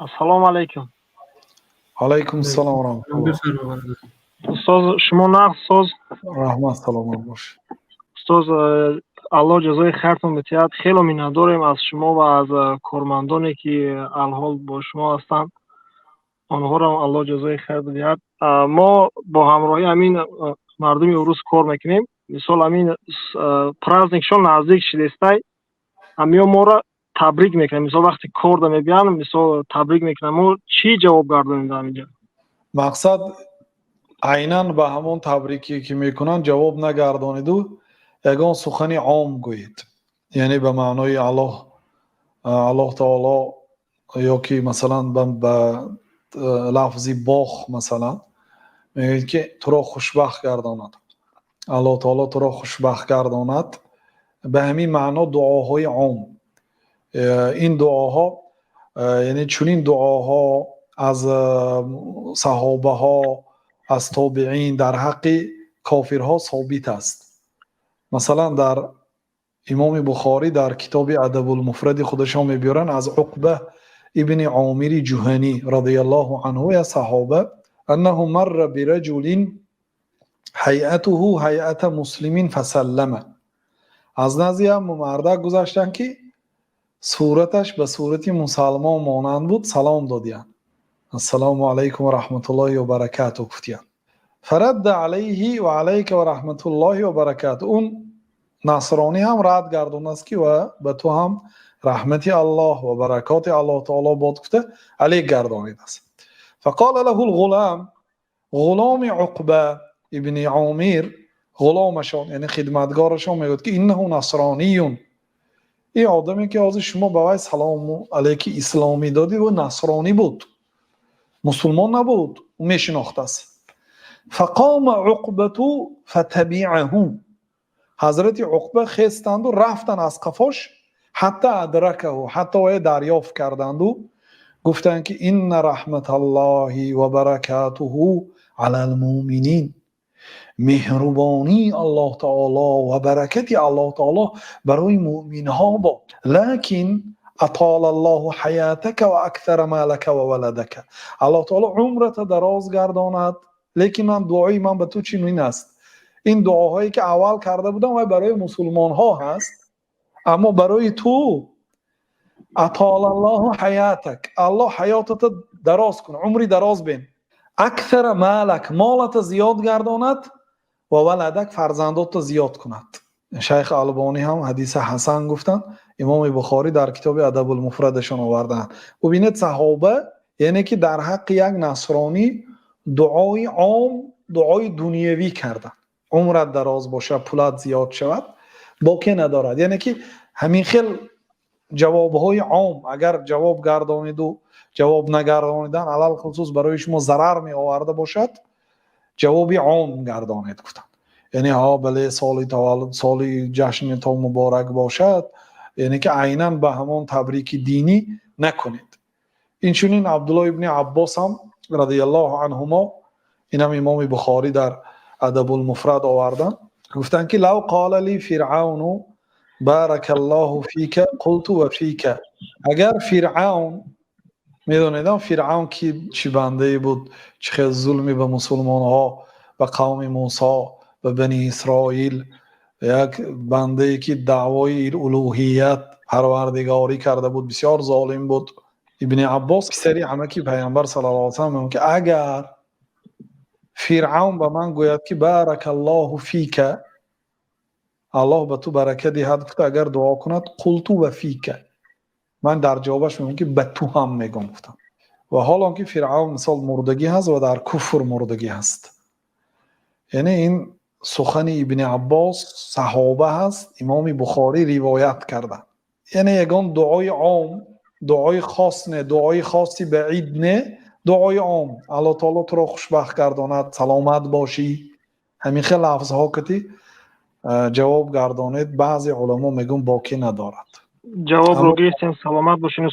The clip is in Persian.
Ассалому алайкум. علیکم السلام و رحمت الله. Устоз шумо нағз устоз. رحمت سلامت باش. устоз алло ҷазои хайртон битиҳад. хело миннатдорем аз шумо ва аз кормандоне ки алҳол бо шумо ҳастанд. онҳоро алло ҷазои хайр бидиҳад. мо бо ҳамроҳии ҳамин мардуми урус кор мекунем. мисол ҳамин праздникшон наздик шидестай ҳамиё моро табрик мекунем. мисол вақти кор да мебиям, мисол табрик мекунем. мо чӣ ҷавоб гардонем дар инҷа? مقصد عیناً به همون تبریکی که میکنن جواب نگردانید و یگان سخنی عام گویید، یعنی به معنای الله تعالی، یا که مثلا به لفظی باخ مثلا میگید که تو را خوشبخت گرداند، الله تعالی تو را خوشبخت گرداند. به همین معنا دعاهای عام. این دعاها یعنی چنین دعاها از صحابه ها، از تابعین در حق کافرها ثابت است. مثلا در امام بخاری در کتاب ادب المفرد خودشان میبیارن از عقبه ابن عامر جهنی رضی الله عنه یا صحابه انه مر برجل هیئته هیئت مسلمین فسلم. از نزد مردک گذشتن که صورتش به صورت مسلمان مانند بود، سلام دادیان، السلام علیکم و رحمت الله و برکاته گفتیان. فرد علیه و علیک و رحمت الله و برکاته. اون نصرانی هم رد گردون است که و به تو هم رحمت الله و برکات الله تعالی باد گفته علیک گردانید است. فقال له الغلام، غلام عقبه ابن عامر، غلامشان یعنی خدمتگارشان میگوید که انه نصرانیون، این آدمی که از شما به وی سلام علیک اسلامی دادی و نصرانی بود، مسلمان نبود، او میشناخته است. فقام عقبه فتبعه. حضرت عقبه خستند و رفتن از قفاش حتی ادرکه، حتی وی دریافت کردند و گفتند که ان رحمت الله و برکاته علی المؤمنین، مهربانی الله تعالی و برکت الله تعالی برای مؤمن ها باد. لکن اطال الله حیاتک و اکثر مالک و ولدک. الله تعالی عمرت دراز گرداند. لیکن من دعای من به تو چنین است، این دعاهایی که اول کرده بودم و برای مسلمان ها هست، اما برای تو اطال الله حیاتک، الله حیاتت دراز کن، عمری دراز بین. اکثر مالک، مالت زیاد گرداند، و ولدک، فرزندات زیاد کند. شیخ البانی هم حدیث حسن گفتن، امام بخاری در کتاب ادب المفردشون آوردن. ببینید صحابه یعنی که در حق یک نصرانی دعای عام، دعای دنیوی کردن، عمرت دراز باشه، پولت زیاد شود، باکی ندارد. یعنی که همین خیل جوابهای عام اگر جواب گردانید و جواب نگردانیدن علل خصوص برای شما ضرر می آورده باشد، جوابی عام گردانید گفتن. یعنی ها بله سال تولد، سال جشن تو مبارک باشد، یعنی که عیناً به همان تبریک دینی نکنید. این چنین عبدالله ابن عباس هم رضی الله عنهما، این هم امام بخاری در ادب المفرد آوردن، گفتن که لو قال لی فرعون بارک الله فیک قلت و فیک. اگر فرعون، میدونیدم فرعون کی چی بنده بود، چه ظلمی به مسلمان ها، به قوم موسی، به بنی اسرائیل، یک بنده که دعوای الوهیت پروردگاری کرده بود، بسیار ظالم بود. ابن عباس پسری عمکی پیامبر صلی الله علیه و سلم میگه که اگر فرعون به من گوید که بارک الله فیک، الله به تو برکت دهد، گفته اگر دعا کند قلت و فیک، من در جوابش میگم که به تو هم میگم گفتم. و حالا که فرعون مثال مردگی هست و در کفر مردگی هست. یعنی این سخن ابن عباس صحابه هست، امام بخاری روایت کرده. یعنی یگان دعای عام، دعای خاص نه، دعای خاصی به عید نه، دعای عام، الله تعالی تو را خوشبخت گرداند، سلامت باشی، همین خیلی لفظها کتی جواب گردانید. بعضی علما میگن باکی ندارد. جواب رو گرفتیم، سلامت باشین.